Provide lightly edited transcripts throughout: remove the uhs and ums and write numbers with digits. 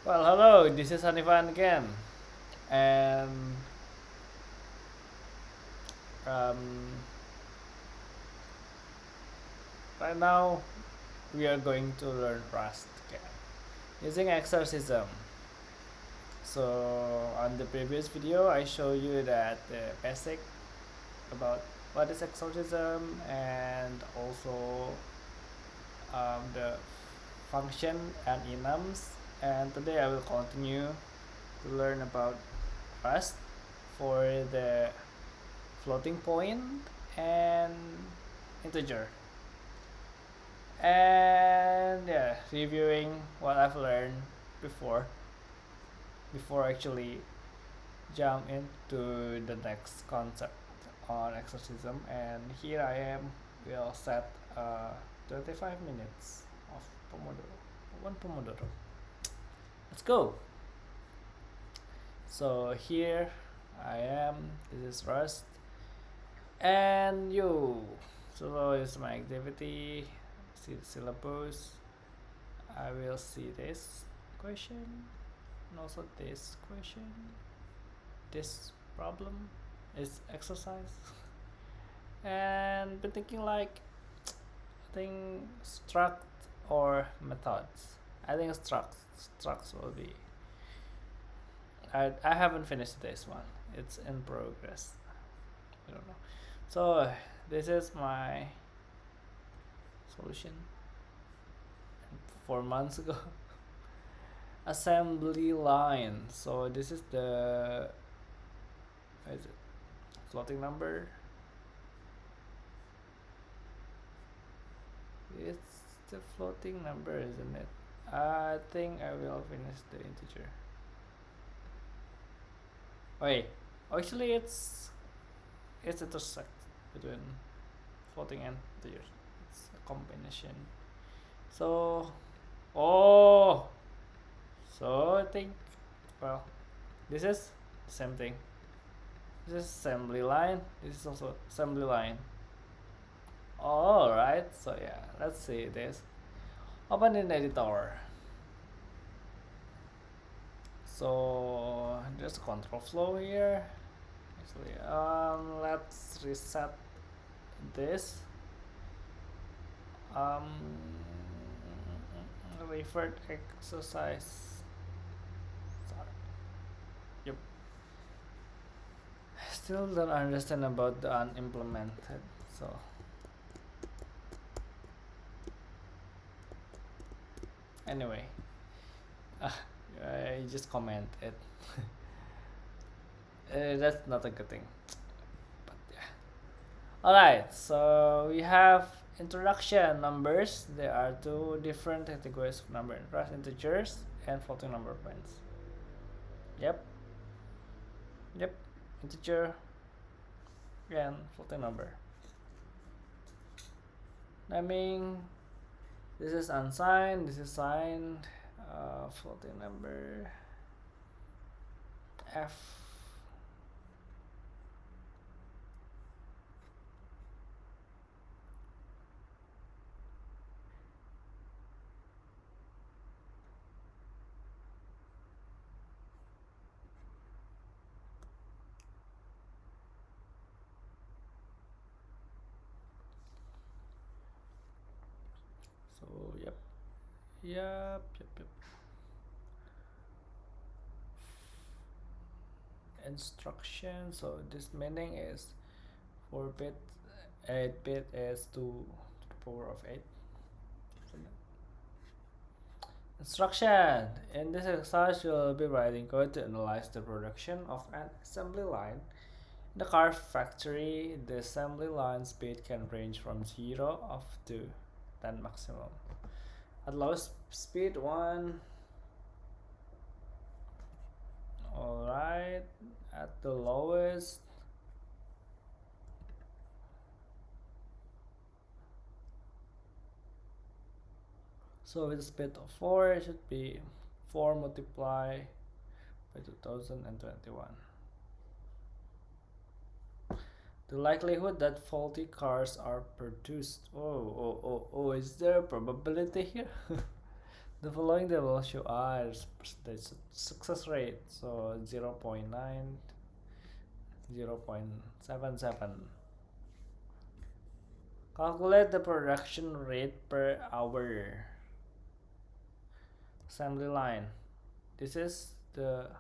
Well, hello, this is Hanifan again, and um, right now we are going to learn Rust again using Exercism. So, on the previous video, I showed you that the basic about what is Exercism and also the function and enums. And today I will continue to learn about Rust for the floating point and integer, and yeah, reviewing what I've learned before actually jump into the next concept on exorcism. And here I am, we'll set 25 minutes of pomodoro, one pomodoro. Let's go. So here I am, this is Rust, and you. So is my activity, see the syllabus. I will see this question and also this question. This problem is exercise. And been thinking like, I think struct or methods. I think structs will be. I haven't finished this one. It's in progress. I don't know. So this is my solution 4 months ago. Assembly line. So this is the, what is it, floating number. It's the floating number, isn't it? I think I will finish the integer. Wait, actually it's intersect between floating and integers. It's a combination. So, oh, so I think, well, this is the same thing. This is assembly line. This is also assembly line. Alright, so yeah, let's see this. Open in editor. So there's a control flow here. Actually, let's reset this. Um, Revert exercise. Sorry. Yep. Still don't understand about the unimplemented. So anyway, I just comment it. That's not a good thing. But yeah. Alright, so we have introduction numbers. There are two different categories of number: interest integers and floating number points. Yep. Yep. Integer and floating number. Naming. This is unsigned. This is signed. Floating number. F. So yep. Instruction. So this meaning is 4-bit, 8-bit is 2 to the power of 8. Instruction. In this exercise, you will be writing code to analyze the production of an assembly line. In the car factory, the assembly line speed can range from 0 up to 10 maximum. At lowest speed 1. Alright, at the lowest, so with a speed of 4, it should be 4 multiplied by 2021. The likelihood that faulty cars are produced. Oh, is there a probability here? The following table show percentage success rate. So 0.9, 0.77. Calculate the production rate per hour. Assembly line. This is the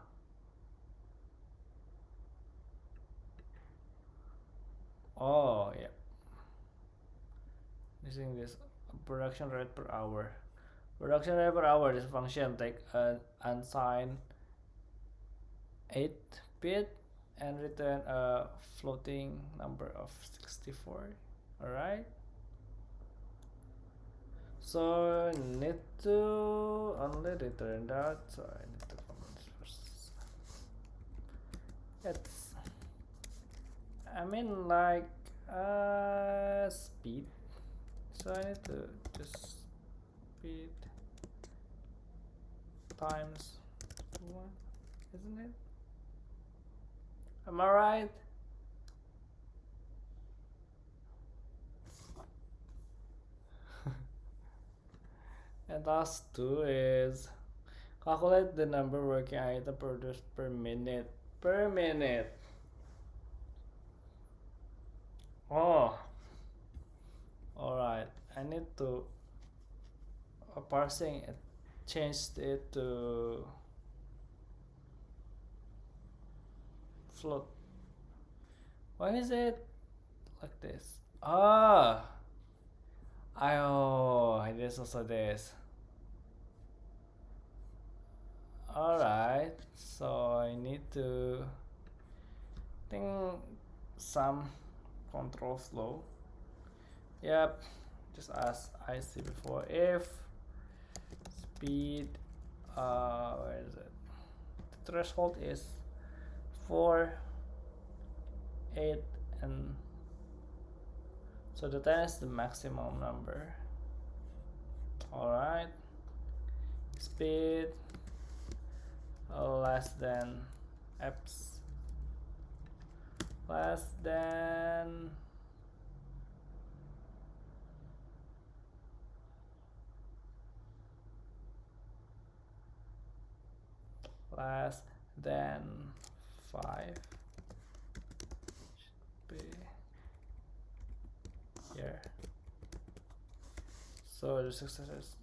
yeah. Using this production rate per hour. Production rate per hour. This function take an unsigned 8-bit and return a floating number of 64. Alright. So need to only return that. So I need to comment this first. It's I mean like speed. So I need to just speed times 1, isn't it? Am I right? And task 2 is calculate the number working item produced per minute. Per minute. Oh. Alright. I need to parsing it. Changed it to float. Why is it like this? It is also this. Alright, so I need to think some control flow. Yep, just as I see before, if speed where is it? The threshold is 4, 8, and so the 10 is the maximum number. Alright, speed less than apps less than less than 5 should be here. So the success is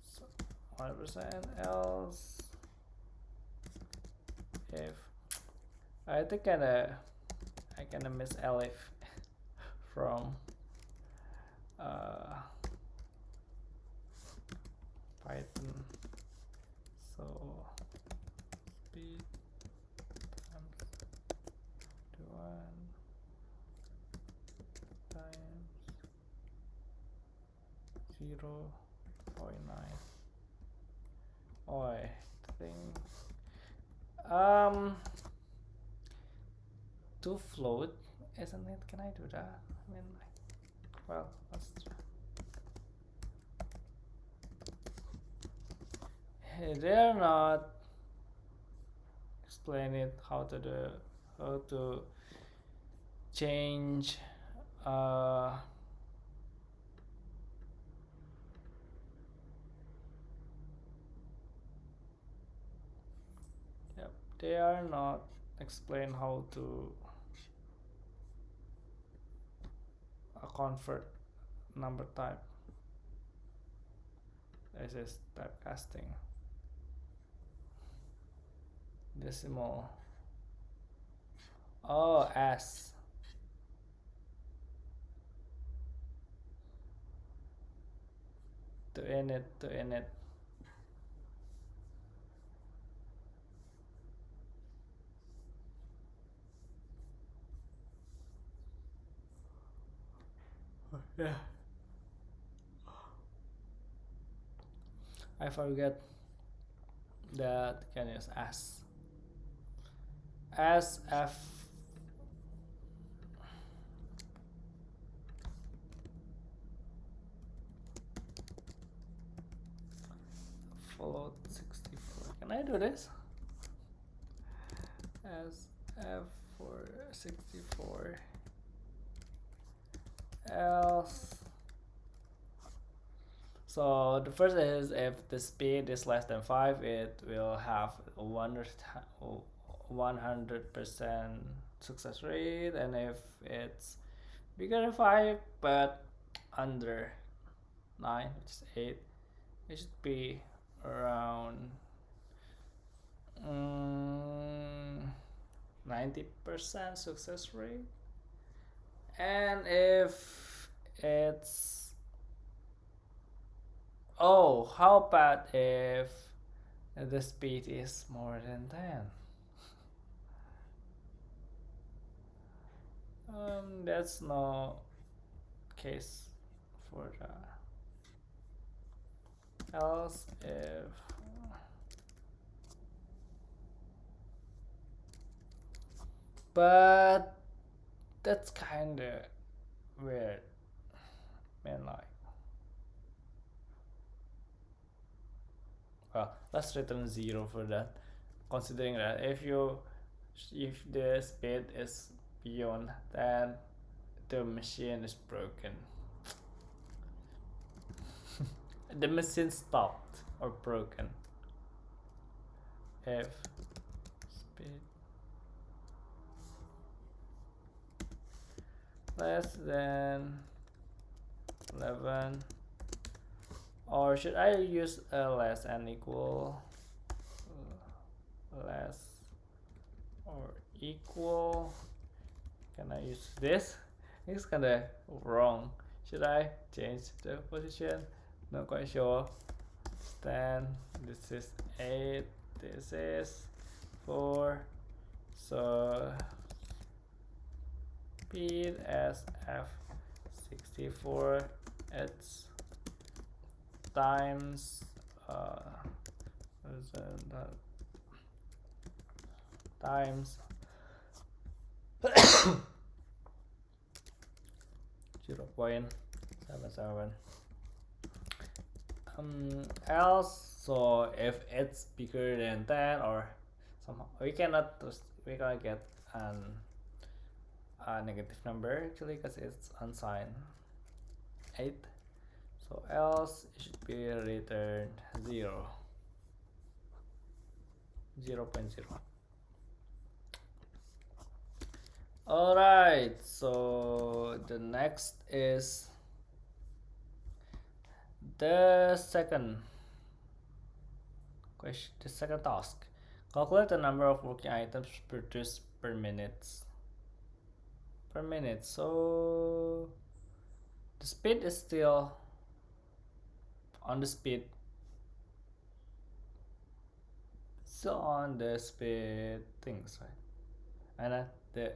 100%, else if I think I kinda miss elif from Python. So speed times 1 times 0.9. Oh, I think to float, isn't it? Can I do that? I mean, like, well, let's try. They're not explain it how to change yep, they are not explain how to convert number type. This is typecasting, decimal. Oh, S. To init. Yeah. I forget that can use S. F float 64. Can I do this? S F for 64 else So the first is if the speed is less than 5, it will have 100% success rate, and if it's bigger than 5 but under 9, which is 8, it should be around 90% success rate. And if it's, oh, how about if the speed is more than 10? That's no case for that. Else if, but that's kinda weird, man. Like, well, let's return 0 for that, considering that if the speed is beyond, then the machine is broken. The machine stopped or broken. If speed less than 11, or should I use less and equal, less or equal? Can I use this? It's kinda wrong. Should I change the position? Not quite sure. Then this is 8, this is 4, so speed as f64, it's times times 0.77. Else, so if it's bigger than 10, or somehow we cannot get a negative number actually, because it's unsigned 8. So else it should be returned 0, 0.0. Alright, so the next is the second question, the second task. Calculate the number of working items produced per minute. So the speed is still on the speed, things, right? And the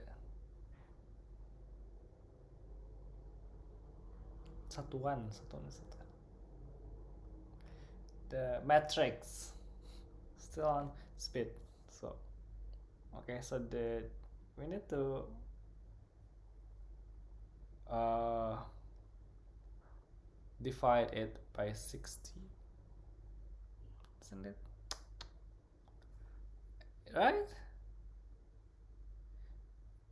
satuan, the matrix still on speed. So okay, so we need to divide it by 60, isn't it? Right?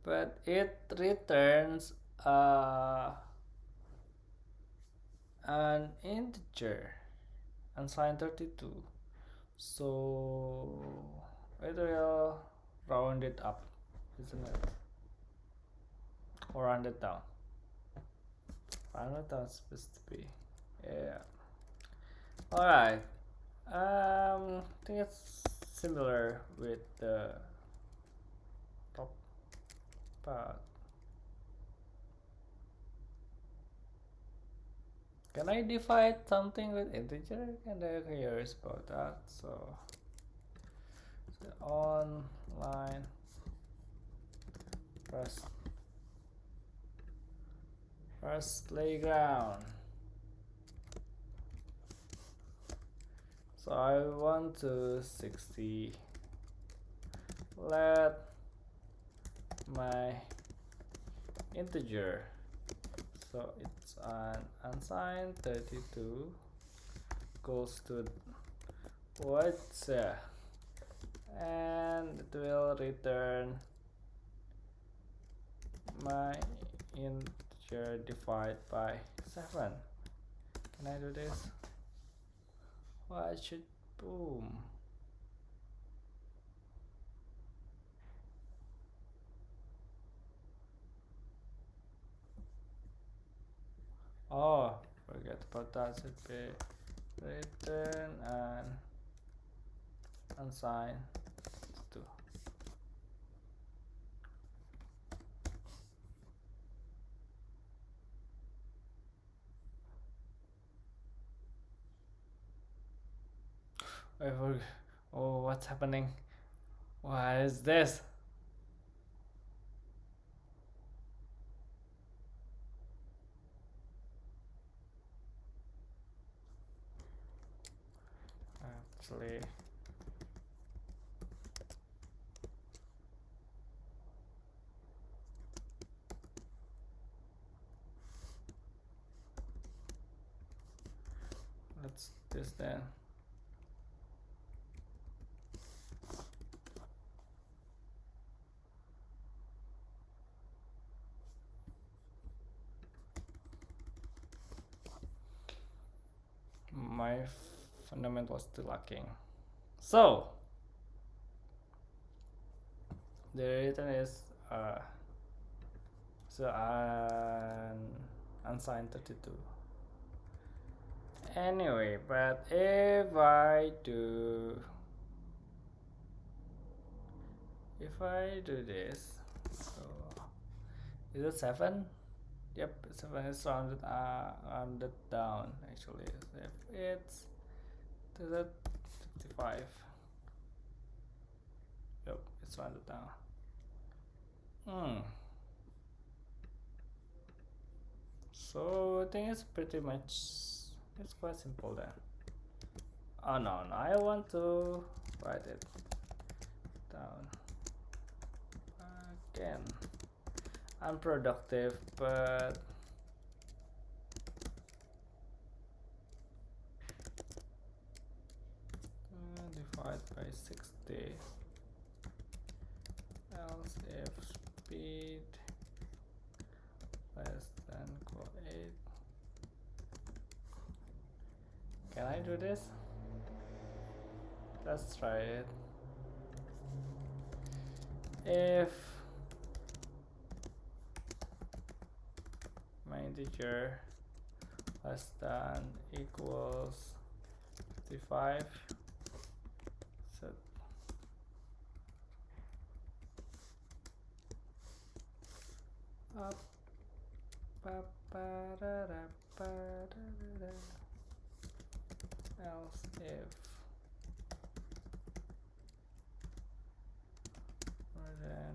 But it returns an integer, unsigned 32. So it will round it up, isn't it? Or round it down. Round it down is supposed to be, yeah. Alright. I think it's similar with the top part. Can I divide something with integer? Kinda curious about that. So online first playground. So I want to 60. Let my integer, so it's an unsigned 32 goes to what's and it will return my integer divided by 7. Can I do this? Why should boom? Oh, forget about that. Should be written and unsigned to. I forgot. Oh, what's happening? What is this? Actually, let's do this then. My fundament was still lacking. So the return is so unsigned 32. Anyway, but if I do this, so is it 7? Yep, 7 is rounded down actually. So if it's to the 55, yep, it's rounded down. So I think it's pretty much, it's quite simple then. Oh no, I want to write it down again. Unproductive, but divide by 60. Else if speed less than equal 8. Can I do this? Let's try it. If my integer less than equals 55, set up else if more than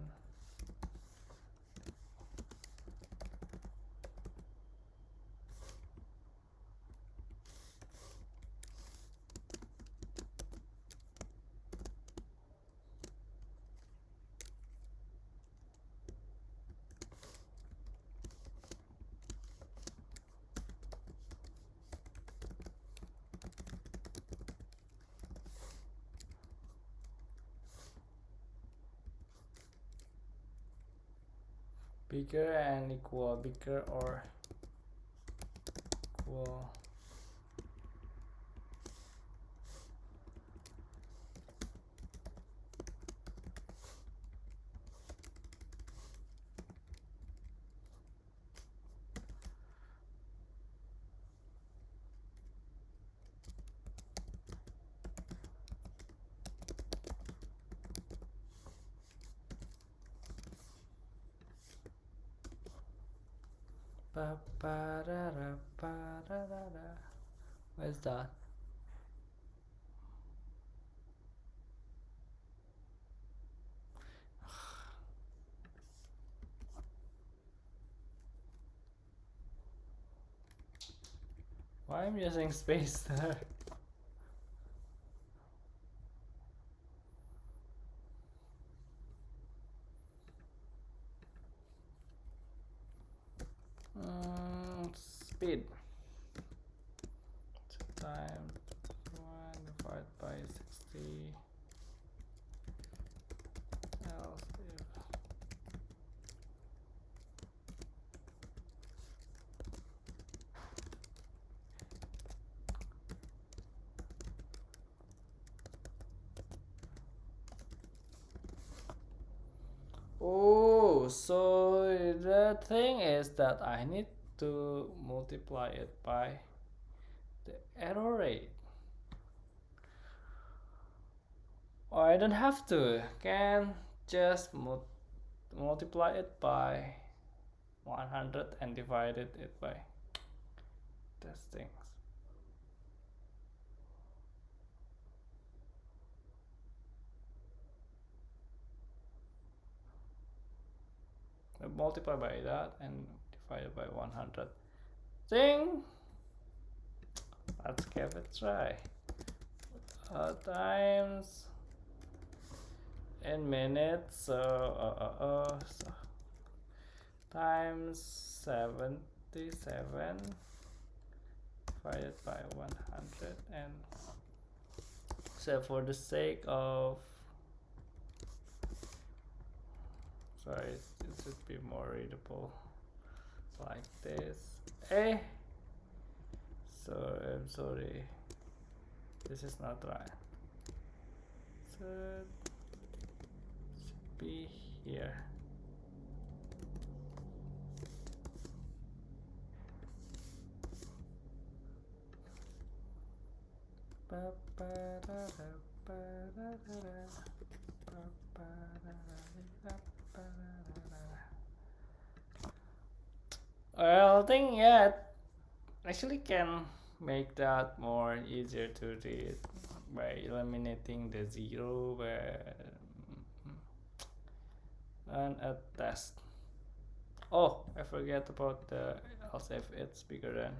bigger and equal, bigger or equal Where's that? Why am I using space there? Speed time 1 divided by 60 else if Oh, so the thing is that I need to multiply it by the error rate. Or I don't have to, can just multiply it by 100 and divided it by these things. I multiply by that and divide by 100. Thing. Let's give it a try. Times in minutes, so times 77 divided by 100, and so for the sake of, sorry, it should be more readable like this. So I'm sorry, this is not right. So it should be here. Well, I think yeah, it actually can make that more easier to read by eliminating the zero and a test. Oh, I forget about the else if it's bigger than.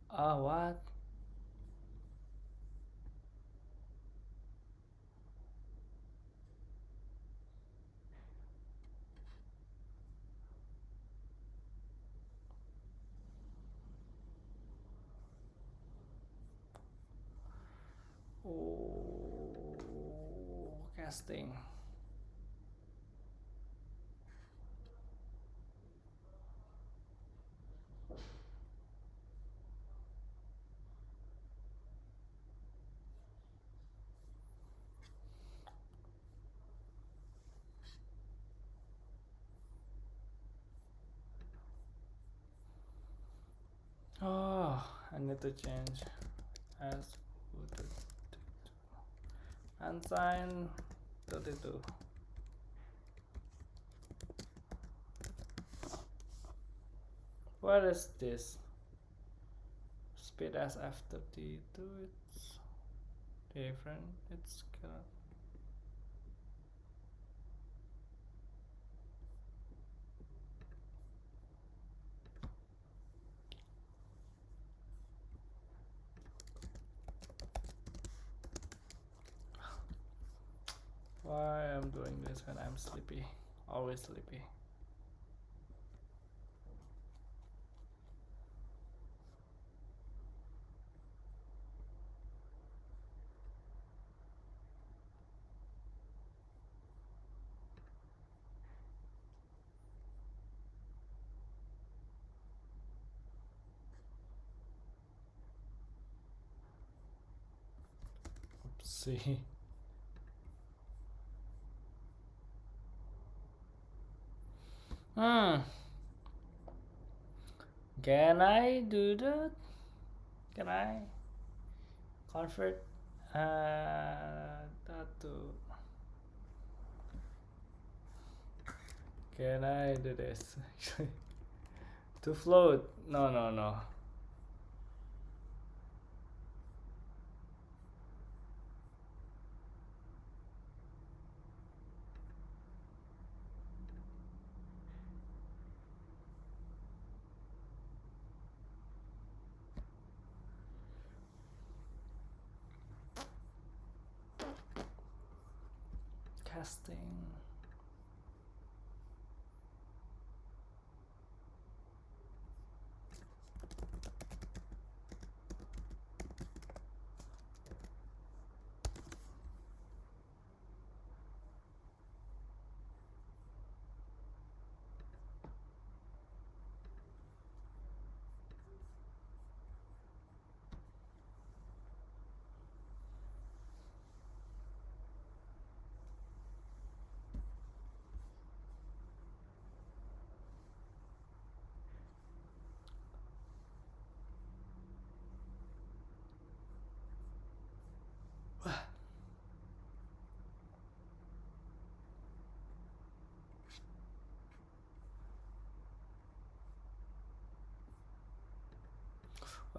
What? Oh, casting. Oh, I need to change as unsigned 32. What is this? Speed as F32, it's different. It's cannot. Why I'm doing this when I'm sleepy? Always sleepy. Oopsie. Hmm. Can I do that? Can I convert that to? Can I do this? To float? No, no, no. Casting.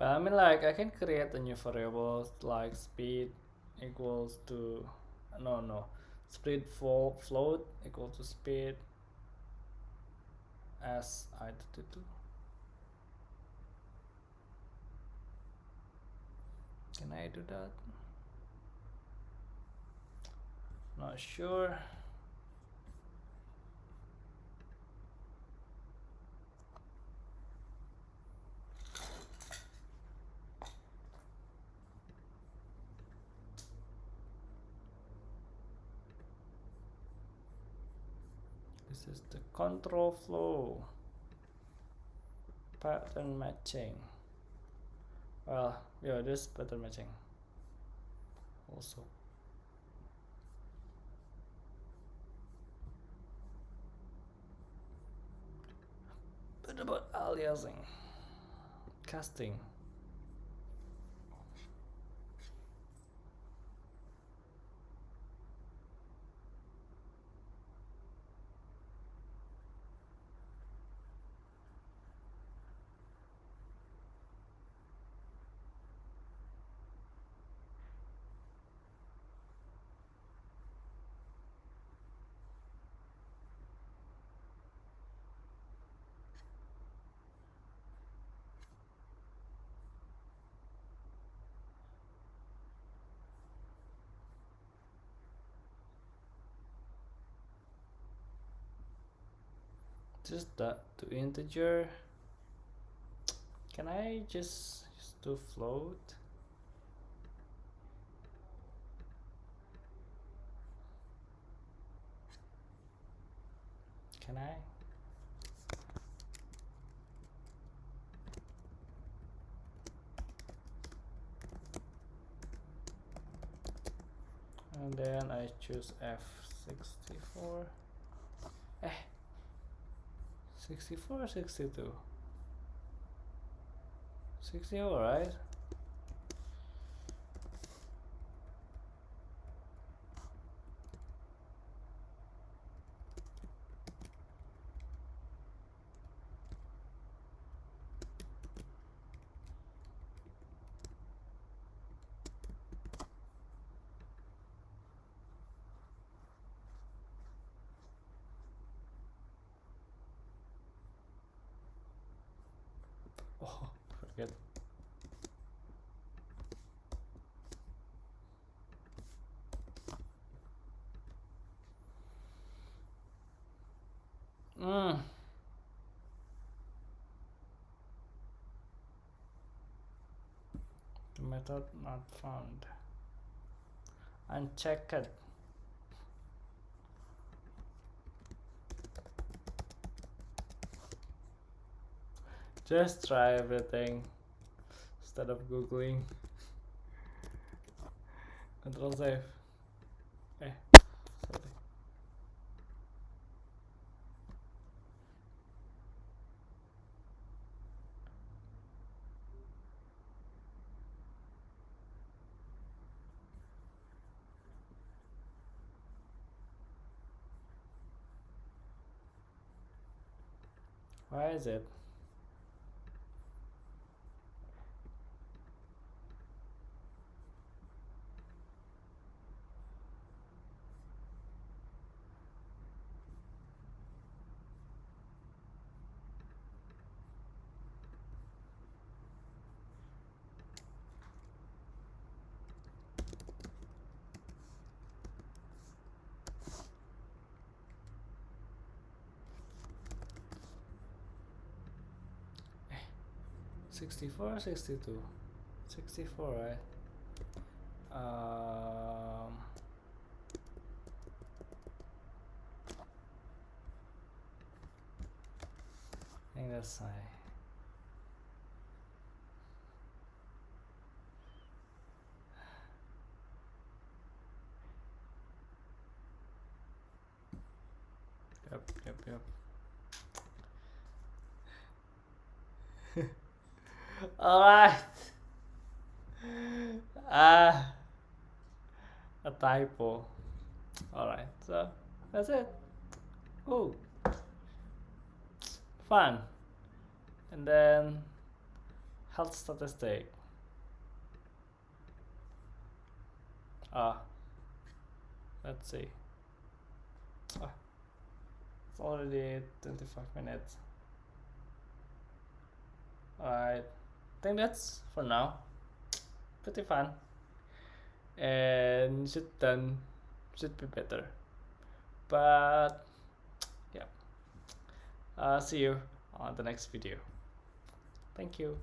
Well, I mean, like, I can create a new variable like speed equals to, no, speed float equal to speed as I32. Can I do that? Not sure. This is the control flow pattern matching. Well, yeah, this pattern matching also. What about aliasing, casting? Just that to integer. Can I just do float? Can I? And then I choose F64. 64 or 62? 64, right? Oh, forget. The method not found. Unchecked. Just try everything instead of googling. Control save. Sorry. Why is it? Eh, 64 or 62? 64, right? I think that's high. Yep. Alright. A typo. Alright, so that's it. Oh, fun. And then health statistic. Ah, let's see. Ah, it's already 25 minutes. Alright, I think that's for now. Pretty fun, and should be better. But yeah, see you on the next video. Thank you.